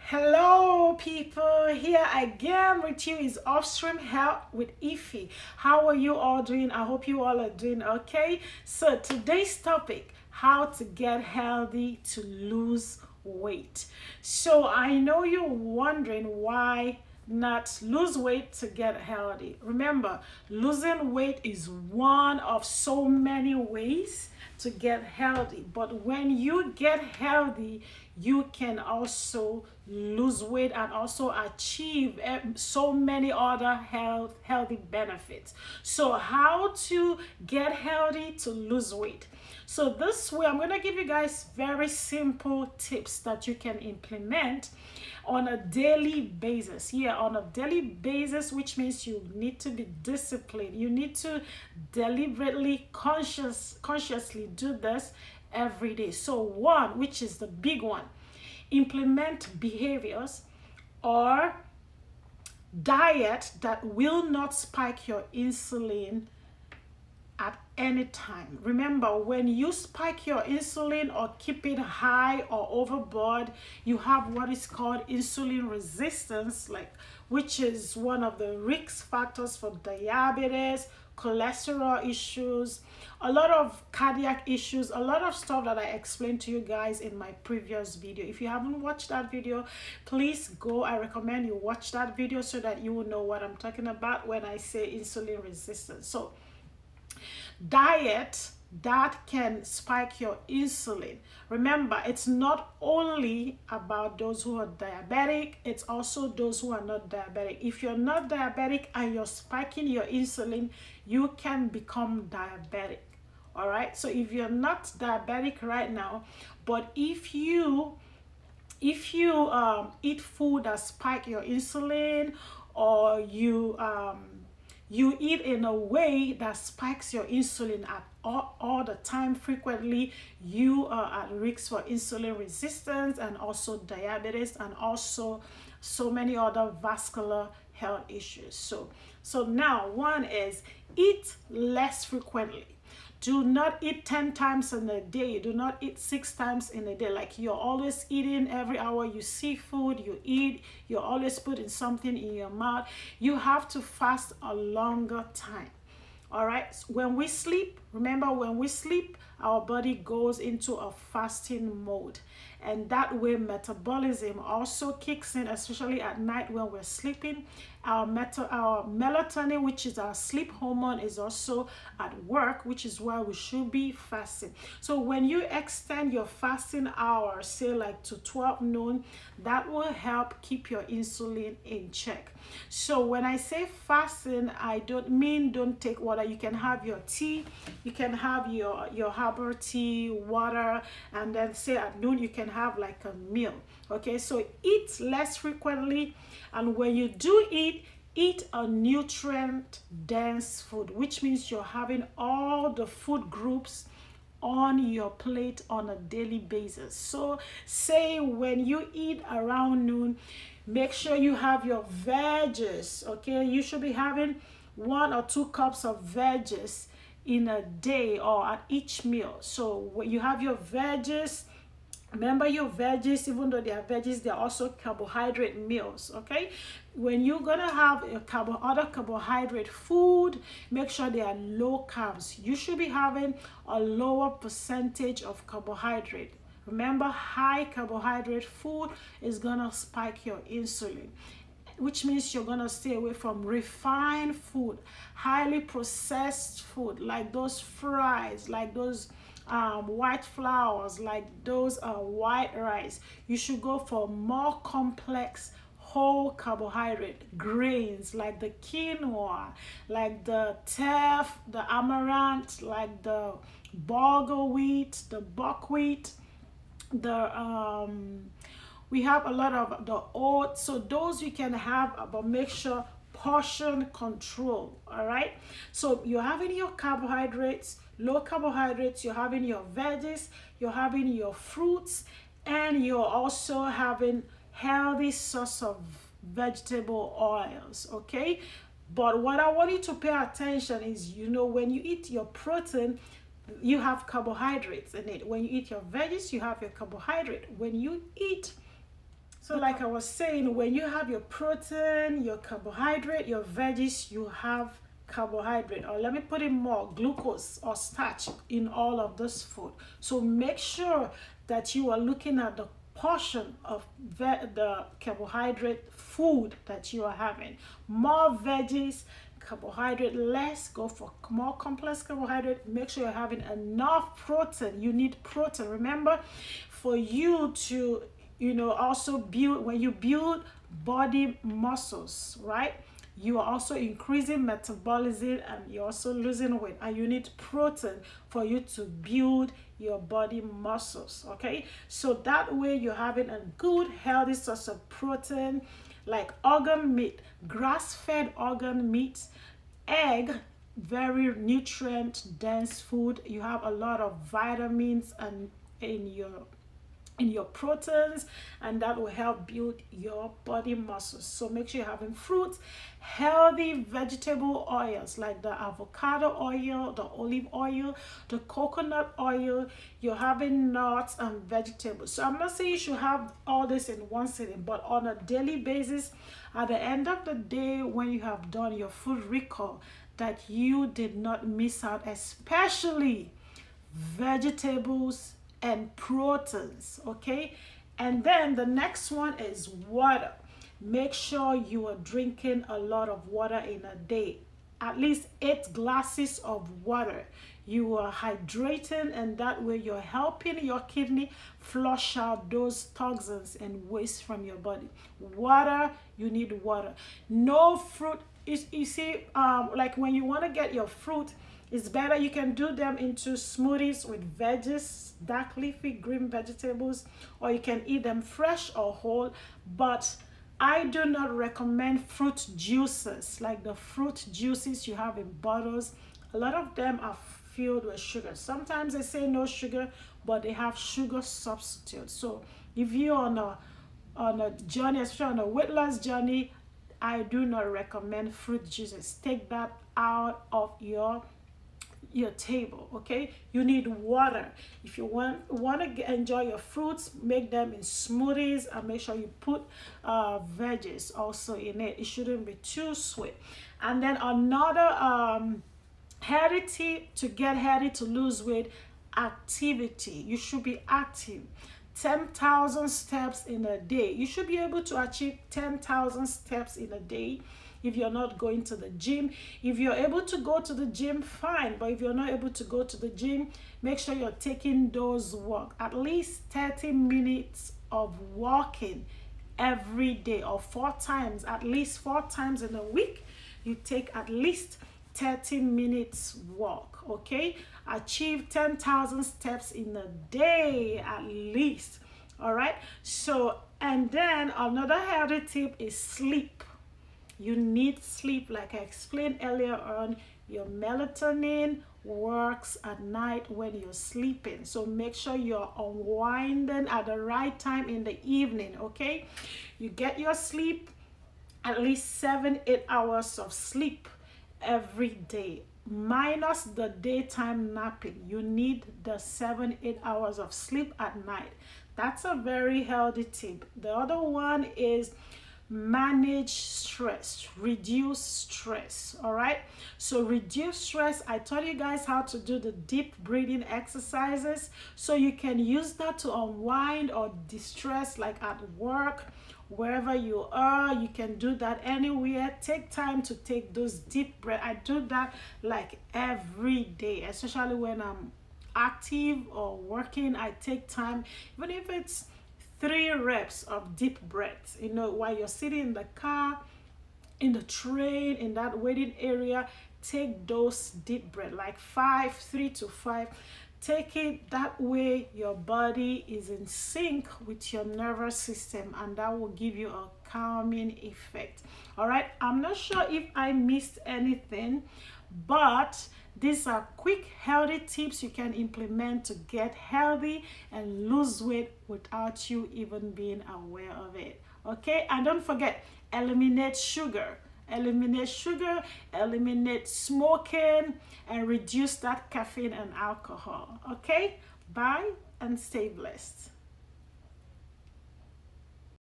Hello, people. Here again with you is Offstream Health with Ify. How are you all doing? I hope you all are doing okay. So, today's topic, how to get healthy to lose weight. So, I know you're wondering why not lose weight to get healthy. Remember, losing weight is one of so many ways to get healthy. But when you get healthy, you can also lose weight and also achieve so many other healthy benefits. So how to get healthy to lose weight? So this way I'm going to give you guys very simple tips that you can implement on a daily basis. Yeah, on a daily basis, which means you need to be disciplined. You need to deliberately consciously do this every day. So one, which is the big one, implement behaviors or diet that will not spike your insulin at any time. Remember, when you spike your insulin or keep it high or overboard, you have what is called insulin resistance, which is one of the risk factors for diabetes, cholesterol issues, a lot of cardiac issues, a lot of stuff that I explained to you guys in my previous video. If you haven't watched that video, please go. I recommend you watch that video so that you will know what I'm talking about when I say insulin resistance. So diet that can spike your insulin. Remember, it's not only about those who are diabetic, it's also those who are not diabetic. If you're not diabetic and you're spiking your insulin, you can become diabetic. All right, so if you're not diabetic right now, but if you eat food that spike your insulin, or you eat in a way that spikes your insulin at all the time frequently, you are at risk for insulin resistance and also diabetes and also so many other vascular health issues. So now one is eat less frequently. Do not eat 10 times in a day. Do not eat 6 times in a day. Like you're always eating every hour. You see food, you eat, you're always putting something in your mouth. You have to fast a longer time. All right. When we sleep, remember, when we sleep, our body goes into a fasting mode. And that way, metabolism also kicks in, especially at night when we're sleeping. Our melatonin, which is our sleep hormone, is also at work, which is why we should be fasting. So when you extend your fasting hours, say like to 12 noon, that will help keep your insulin in check. So when I say fasting, I don't mean don't take water. You can have your tea, you can have your herbal tea, water, and then say at noon you can have like a meal. Okay, so eat less frequently, and when you do eat a nutrient dense food, which means you're having all the food groups on your plate on a daily basis. So say when you eat around noon, make sure you have your veggies. Okay, you should be having 1 or 2 cups of veggies in a day or at each meal. So when you have your veggies, remember your veggies, even though they are veggies, they're also carbohydrate meals. Okay, when you're gonna have other carbohydrate food, make sure they are low carbs. You should be having a lower percentage of carbohydrate. Remember, high carbohydrate food is gonna spike your insulin, which means you're gonna stay away from refined food, highly processed food, like those fries, like those white flours, like those white rice. You should go for more complex whole carbohydrate grains, like the quinoa, like the teff, the amaranth, like the bulgur wheat, the buckwheat, the we have a lot of the oats. So those you can have, but make sure portion control. All right, so you're having your carbohydrates, low carbohydrates, you're having your veggies, you're having your fruits, and you're also having healthy source of vegetable oils. Okay, but what I want you to pay attention is, when you eat your protein, you have carbohydrates in it. When you eat your veggies, you have your carbohydrate. When you eat So like I was saying, when you have your protein, your carbohydrate, your veggies, you have carbohydrate, or let me put it more, glucose or starch in all of this food. So make sure that you are looking at the portion of the carbohydrate food that you are having. More veggies, carbohydrate less, go for more complex carbohydrate. Make sure you're having enough protein. You need protein. Remember, for you to also build, when you build body muscles, right, you are also increasing metabolism and you're also losing weight, and you need protein for you to build your body muscles. Okay, so that way you're having a good healthy source of protein, like organ meat, grass-fed organ meat, egg, very nutrient dense food. You have a lot of vitamins and in your proteins, and that will help build your body muscles. So make sure you're having fruits, healthy vegetable oils like the avocado oil, the olive oil, the coconut oil. You're having nuts and vegetables. So I'm not saying you should have all this in one sitting, but on a daily basis, at the end of the day, when you have done your food recall, that you did not miss out, especially vegetables and proteins. Okay, and then the next one is water. Make sure you are drinking a lot of water in a day, at least 8 glasses of water. You are hydrating, and that way you're helping your kidney flush out those toxins and waste from your body. Water, you need water. No fruit is, you see, like when you want to get your fruit, it's better you can do them into smoothies with veggies, dark leafy green vegetables, or you can eat them fresh or whole. But I do not recommend fruit juices, like the fruit juices you have in bottles. A lot of them are filled with sugar. Sometimes they say no sugar, but they have sugar substitutes. So if you're on a journey, especially on a weight loss journey, I do not recommend fruit juices. Take that out of your table. Okay, you need water. If you want to enjoy your fruits, make them in smoothies, and make sure you put veggies also in it. It shouldn't be too sweet. And then another healthy tip to get healthy, to lose weight: activity. You should be active. 10,000 steps in a day. You should be able to achieve 10,000 steps in a day. If you're not going to the gym, if you're able to go to the gym, fine. But if you're not able to go to the gym, make sure you're taking those walk, at least 30 minutes of walking every day, or 4 times, at least 4 times in a week. You take at least 30 minutes walk. Okay, achieve 10,000 steps in a day at least. All right, so, and then another healthy tip is sleep. You need sleep. Like I explained earlier on, your melatonin works at night when you're sleeping. So make sure you're unwinding at the right time in the evening. Okay, you get your sleep, at least 7-8 hours of sleep every day, minus the daytime napping. You need the 7-8 hours of sleep at night. That's a very healthy tip. The other one is manage stress, reduce stress. All right, so reduce stress. I taught you guys how to do the deep breathing exercises, so you can use that to unwind or distress, like at work, wherever you are. You can do that anywhere. Take time to take those deep breaths. I do that like every day, especially when I'm active or working. I take time, even if it's 3 reps of deep breaths, while you're sitting in the car, in the train, in that waiting area. Take those deep breaths, like 3 to 5. Take it. That way your body is in sync with your nervous system, and that will give you a calming effect. All right, I'm not sure if I missed anything, but these are quick healthy tips you can implement to get healthy and lose weight without you even being aware of it. Okay, and don't forget, eliminate sugar. Eliminate sugar, eliminate smoking, and reduce that caffeine and alcohol. Okay, bye and stay blessed.